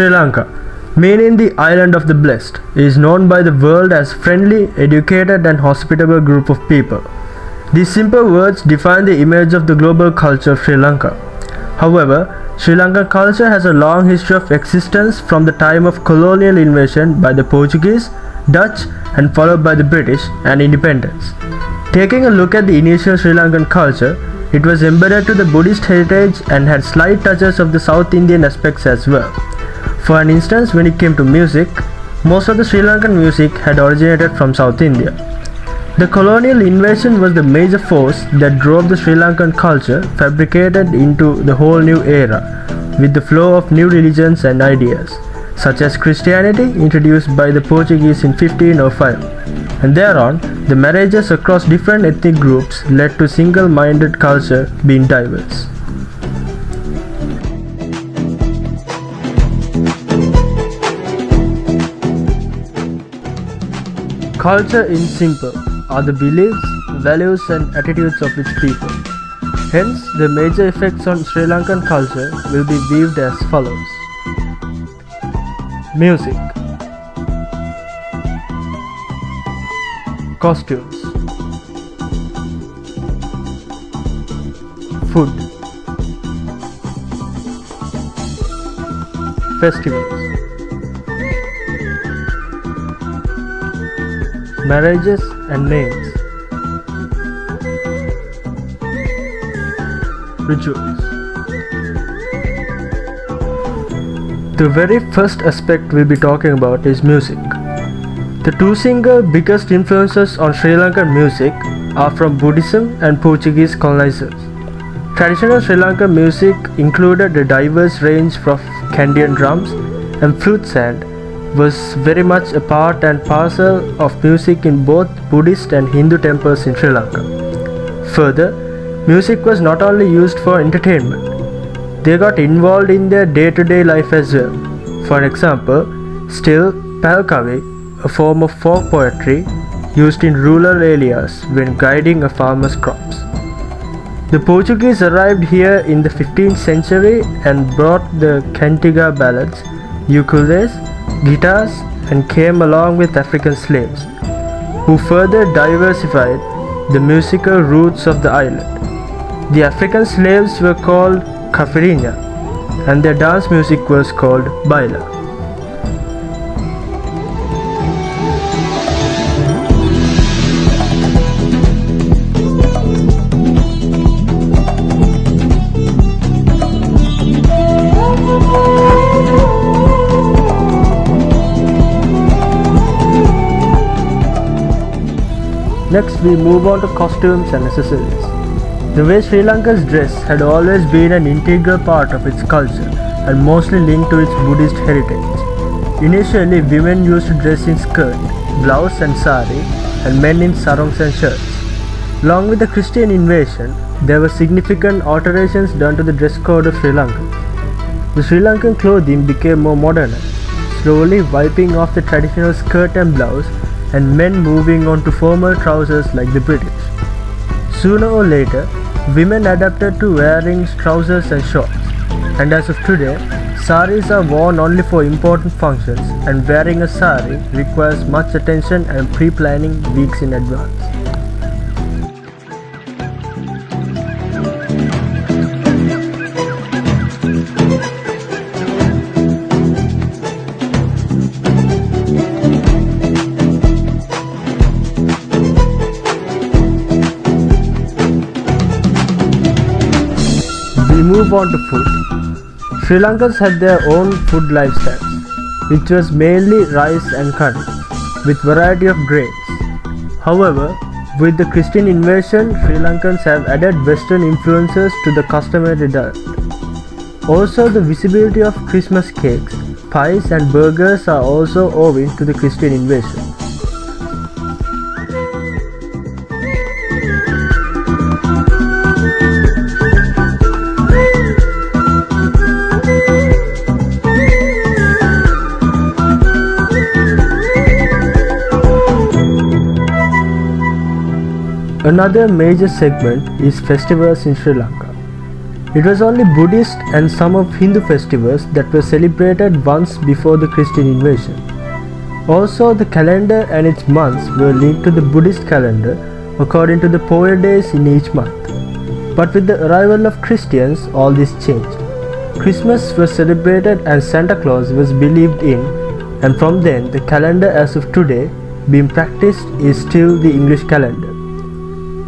Sri Lanka, meaning the island of the blessed, is known by the world as friendly, educated and hospitable group of people. These simple words define the image of the global culture of Sri Lanka. However, Sri Lankan culture has a long history of existence from the time of colonial invasion by the Portuguese, Dutch and followed by the British and independence. Taking a look at the initial Sri Lankan culture, it was embedded to the Buddhist heritage and had slight touches of the South Indian aspects as well. For an instance, when it came to music, most of the Sri Lankan music had originated from South India. The colonial invasion was the major force that drove the Sri Lankan culture fabricated into the whole new era, with the flow of new religions and ideas, such as Christianity introduced by the Portuguese in 1505. And thereon, the marriages across different ethnic groups led to single-minded culture being diverse. Culture in simple are the beliefs, values and attitudes of its people. Hence, the major effects on Sri Lankan culture will be viewed as follows. Music, costumes, food, festivals, marriages and names, rituals. The very first aspect we'll be talking about is music. The two single biggest influences on Sri Lankan music are from Buddhism and Portuguese colonizers. Traditional Sri Lankan music included a diverse range of Kandyan drums and flutes and was very much a part and parcel of music in both Buddhist and Hindu temples in Sri Lanka. Further, music was not only used for entertainment, they got involved in their day-to-day life as well. For example, still Palkavi, a form of folk poetry used in rural areas when guiding a farmer's crops. The Portuguese arrived here in the 15th century and brought the cantiga ballads, ukuleles, guitars and came along with African slaves, who further diversified the musical roots of the island. The African slaves were called Kafirinya and their dance music was called Baila. Next, we move on to costumes and accessories. The way Sri Lanka's dress had always been an integral part of its culture and mostly linked to its Buddhist heritage. Initially, women used to dress in skirt, blouse and sari, and men in sarongs and shirts. Along with the Christian invasion, there were significant alterations done to the dress code of Sri Lanka. The Sri Lankan clothing became more modernized, slowly wiping off the traditional skirt and blouse and men moving on to formal trousers like the British. Sooner or later, women adapted to wearing trousers and shorts, and as of today, saris are worn only for important functions and wearing a sari requires much attention and pre-planning weeks in advance. We move on to food. Sri Lankans had their own food lifestyles, which was mainly rice and curry, with variety of grains. However, with the Christian invasion, Sri Lankans have added Western influences to the customary diet. Also, the visibility of Christmas cakes, pies and burgers are also owing to the Christian invasion. Another major segment is festivals in Sri Lanka. It was only Buddhist and some of Hindu festivals that were celebrated once before the Christian invasion. Also, the calendar and its months were linked to the Buddhist calendar according to the polar days in each month. But with the arrival of Christians, all this changed. Christmas was celebrated and Santa Claus was believed in, and from then the calendar as of today being practiced is still the English calendar.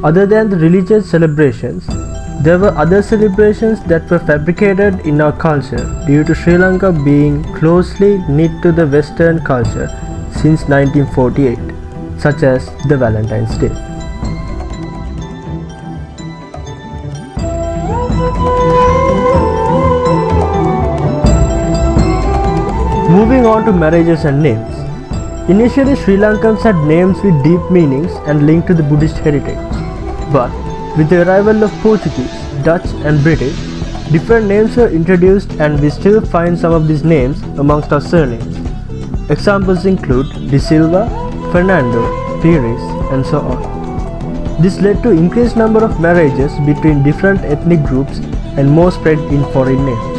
Other than the religious celebrations, there were other celebrations that were fabricated in our culture due to Sri Lanka being closely knit to the Western culture since 1948, such as the Valentine's Day. Moving on to marriages and names. Initially, Sri Lankans had names with deep meanings and linked to the Buddhist heritage. But with the arrival of Portuguese, Dutch and British, different names were introduced and we still find some of these names amongst our surnames. Examples include De Silva, Fernando, Pires, and so on. This led to increased number of marriages between different ethnic groups and more spread in foreign names.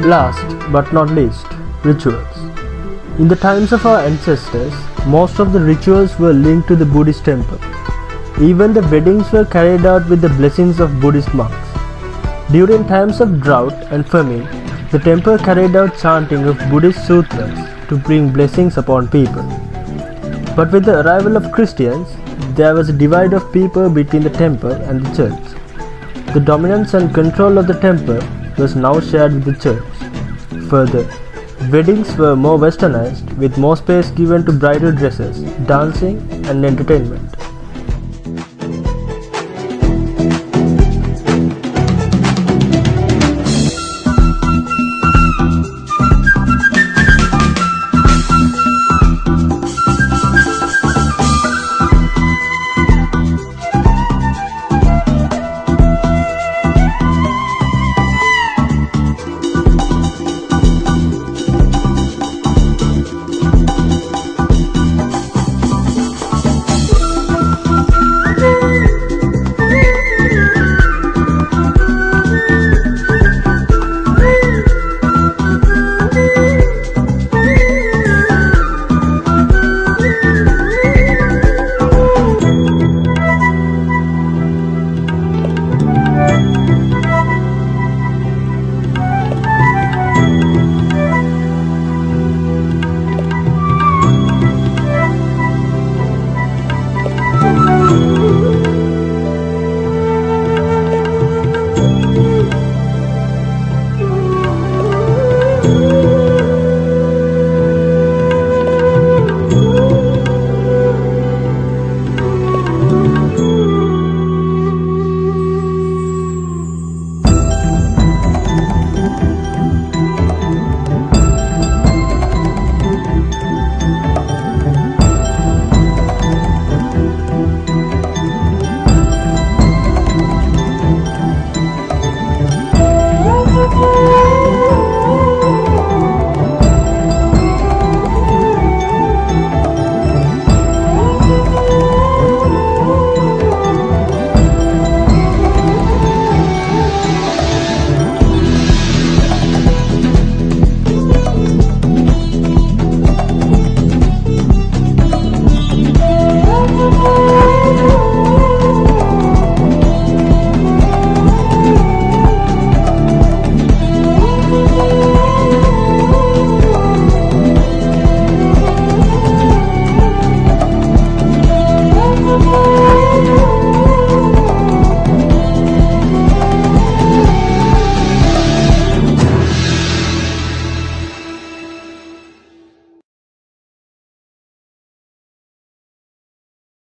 Last but not least, rituals. In the times of our ancestors, most of the rituals were linked to the Buddhist temple. Even the weddings were carried out with the blessings of Buddhist monks. During times of drought and famine, the temple carried out chanting of Buddhist sutras to bring blessings upon people. But with the arrival of Christians, there was a divide of people between the temple and the church. The dominance and control of the temple was now shared with the church. Further, weddings were more westernized with more space given to bridal dresses, dancing and entertainment.